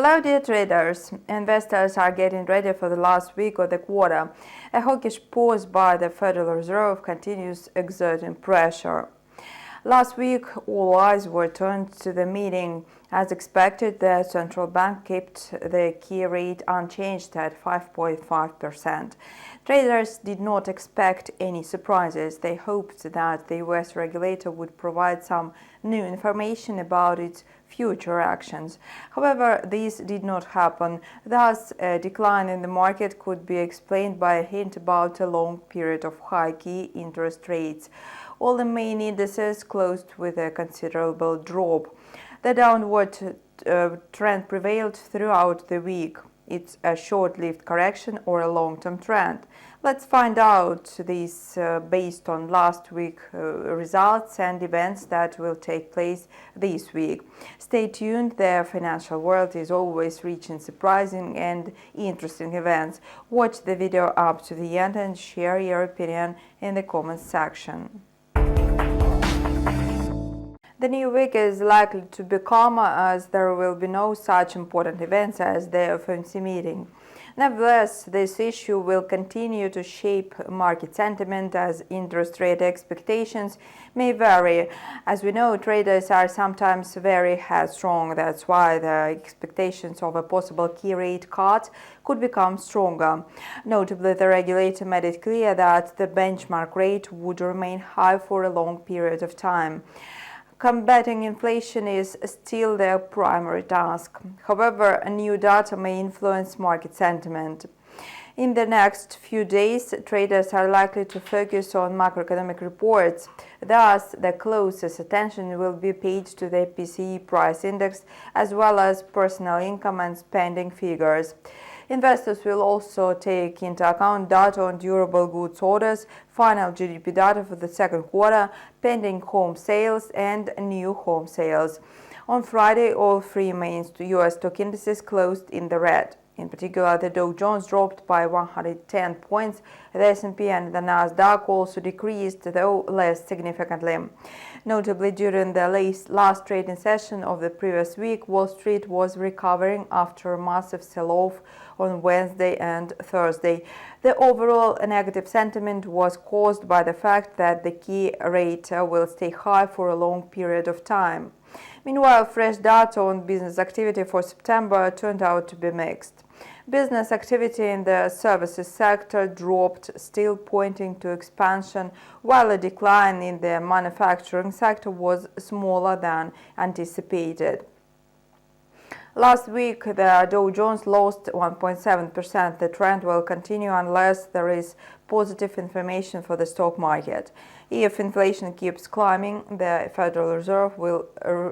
Hello dear traders. Investors are getting ready for the last week of the quarter. A hawkish pause by the Federal Reserve continues exerting pressure. Last week, all eyes were turned to the meeting. As expected, the central bank kept the key rate unchanged at 5.5%. Traders did not expect any surprises. They hoped that the US regulator would provide some new information about its future actions. However, this did not happen. Thus, a decline in the market could be explained by a hint about a long period of high key interest rates. All the main indices closed with a considerable drop. The downward trend prevailed throughout the week. It's a short-lived correction or a long-term trend. Let's find out this based on last week's results and events that will take place this week. Stay tuned, the financial world is always rich in surprising and interesting events. Watch the video up to the end and share your opinion in the comments section. The new week is likely to be calmer as there will be no such important events as the FOMC meeting. Nevertheless, this issue will continue to shape market sentiment as interest rate expectations may vary. As we know, traders are sometimes very headstrong. That's why the expectations of a possible key rate cut could become stronger. Notably, the regulator made it clear that the benchmark rate would remain high for a long period of time. Combating inflation is still their primary task. However, new data may influence market sentiment. In the next few days, traders are likely to focus on macroeconomic reports. Thus, the closest attention will be paid to the PCE price index as well as personal income and spending figures. Investors will also take into account data on durable goods orders, final GDP data for the second quarter, pending home sales and new home sales. On Friday, all three main US stock indices closed in the red. In particular, the Dow Jones dropped by 110 points. The S&P and the NASDAQ also decreased, though less significantly. Notably, during the last trading session of the previous week, Wall Street was recovering after a massive sell-off on Wednesday and Thursday. The overall negative sentiment was caused by the fact that the key rate will stay high for a long period of time. Meanwhile, fresh data on business activity for September turned out to be mixed. Business activity in the services sector dropped, still pointing to expansion, while a decline in the manufacturing sector was smaller than anticipated. Last week, the Dow Jones lost 1.7%. The trend will continue unless there is positive information for the stock market. If inflation keeps climbing, the Federal Reserve will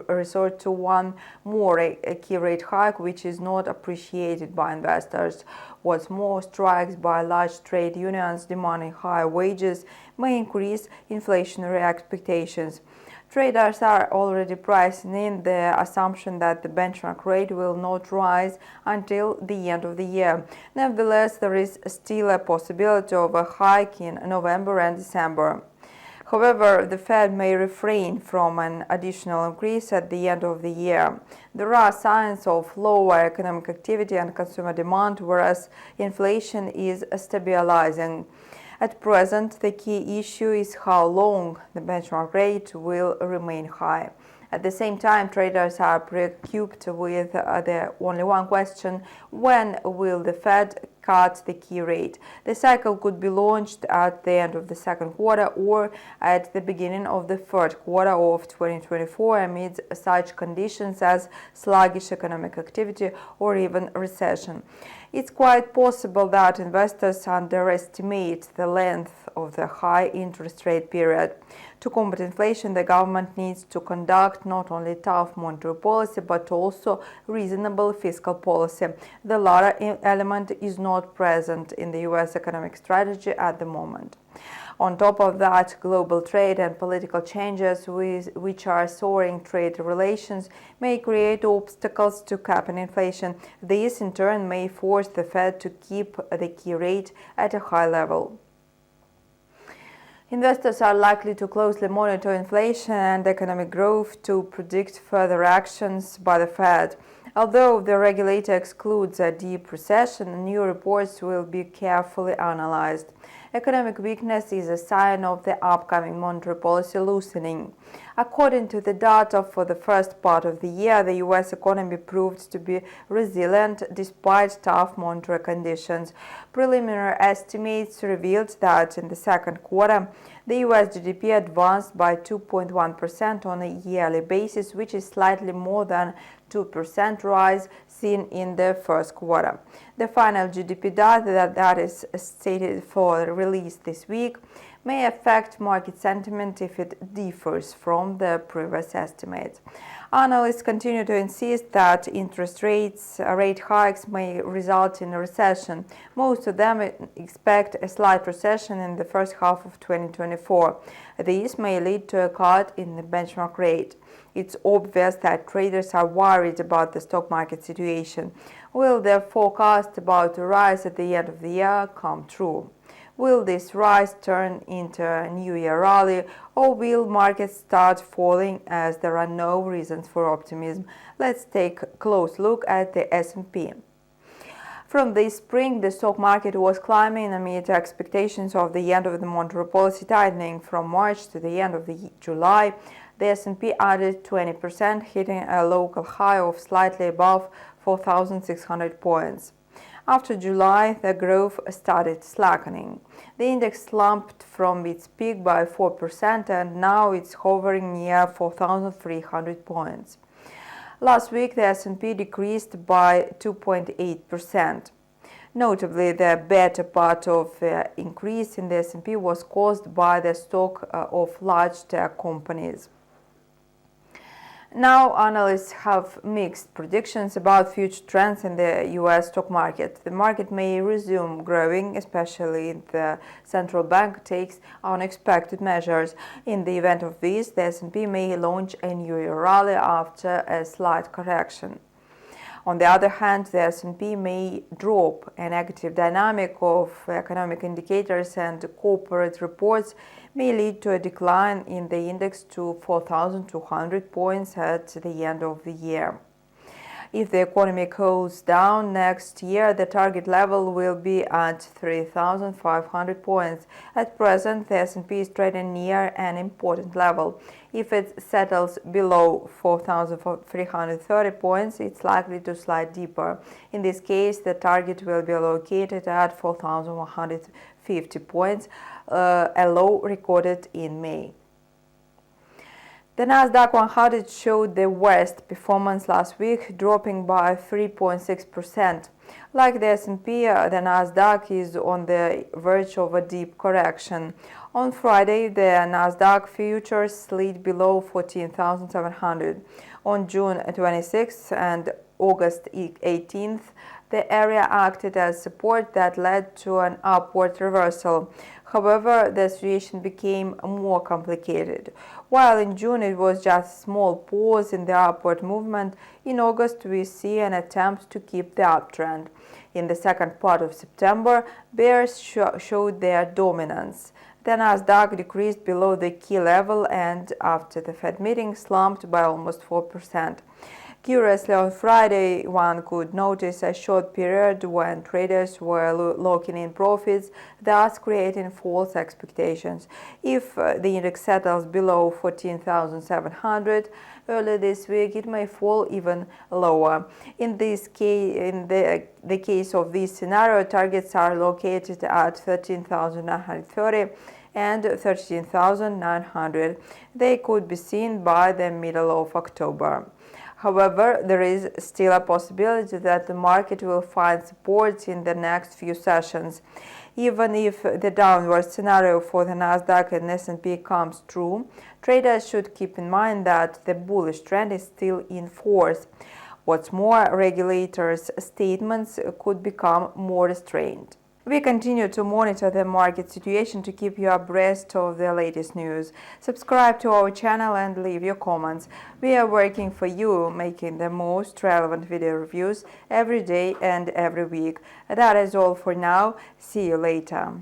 resort to one more key rate hike, which is not appreciated by investors. What's more, strikes by large trade unions demanding higher wages may increase inflationary expectations. Traders are already pricing in the assumption that the benchmark rate will not rise until the end of the year. Nevertheless, there is still a possibility of a hike in November and December. However, the Fed may refrain from an additional increase at the end of the year. There are signs of lower economic activity and consumer demand, whereas inflation is stabilizing. At present, the key issue is how long the benchmark rate will remain high. At the same time, traders are preoccupied with the only one question: when will the Fed cut the key rate? The cycle could be launched at the end of the second quarter or at the beginning of the third quarter of 2024 amid such conditions as sluggish economic activity or even recession. It's quite possible that investors underestimate the length of the high interest rate period. To combat inflation, the government needs to conduct not only tough monetary policy but also reasonable fiscal policy. The latter element is not present in the US economic strategy at the moment. On top of that, global trade and political changes which are soaring trade relations may create obstacles to capping inflation. This, in turn, may force the Fed to keep the key rate at a high level. Investors are likely to closely monitor inflation and economic growth to predict further actions by the Fed. Although the regulator excludes a deep recession, new reports will be carefully analyzed. Economic weakness is a sign of the upcoming monetary policy loosening. According to the data for the first part of the year, the U.S. economy proved to be resilient despite tough monetary conditions. Preliminary estimates revealed that in the second quarter, the U.S. GDP advanced by 2.1% on a yearly basis, which is slightly more than 2% rise seen in the first quarter. The final GDP data that is stated for release this week may affect market sentiment if it differs from the previous estimates. Analysts continue to insist that interest rate hikes may result in a recession. Most of them expect a slight recession in the first half of 2024. This may lead to a cut in the benchmark rate. It's obvious that traders are worried about the stock market situation. Will their forecast about a rise at the end of the year come true? Will this rise turn into a New Year rally, or will markets start falling as there are no reasons for optimism? Let's take a close look at the S&P. From this spring, the stock market was climbing amid expectations of the end of the monetary policy tightening. From March to the end of July, the S&P added 20%, hitting a local high of slightly above 4,600 points. After July, the growth started slackening. The index slumped from its peak by 4% and now it's hovering near 4,300 points. Last week, the S&P decreased by 2.8%. Notably, the better part of the increase in the S&P was caused by the stock of large tech companies. Now, analysts have mixed predictions about future trends in the U.S. stock market. The market may resume growing, especially if the central bank takes unexpected measures. In the event of this, the S&P may launch a New Year rally after a slight correction. On the other hand, the S&P may drop. A negative dynamic of economic indicators and corporate reports may lead to a decline in the index to 4,200 points at the end of the year. If the economy cools down next year, the target level will be at 3,500 points. At present, the S&P is trading near an important level. If it settles below 4,330 points, it's likely to slide deeper. In this case, the target will be located at 4,150 points, a low recorded in May. The NASDAQ 100 showed the worst performance last week, dropping by 3.6%. Like the S&P, the NASDAQ is on the verge of a deep correction. On Friday, the NASDAQ futures slid below 14,700. On June 26th and August 18th, the area acted as support that led to an upward reversal. However, the situation became more complicated. While in June it was just a small pause in the upward movement, in August we see an attempt to keep the uptrend. In the second part of September, bears showed their dominance. The NASDAQ decreased below the key level and, after the Fed meeting, slumped by almost 4%. Curiously, on Friday, one could notice a short period when traders were locking in profits, thus creating false expectations. If the index settles below 14,700 early this week, it may fall even lower. In the case of this scenario, targets are located at 13,930 and 13,900. They could be seen by the middle of October. However, there is still a possibility that the market will find support in the next few sessions. Even if the downward scenario for the NASDAQ and S&P comes true, traders should keep in mind that the bullish trend is still in force. What's more, regulators' statements could become more restrained. We continue to monitor the market situation to keep you abreast of the latest news. Subscribe to our channel and leave your comments. We are working for you, making the most relevant video reviews every day and every week. That is all for now. See you later.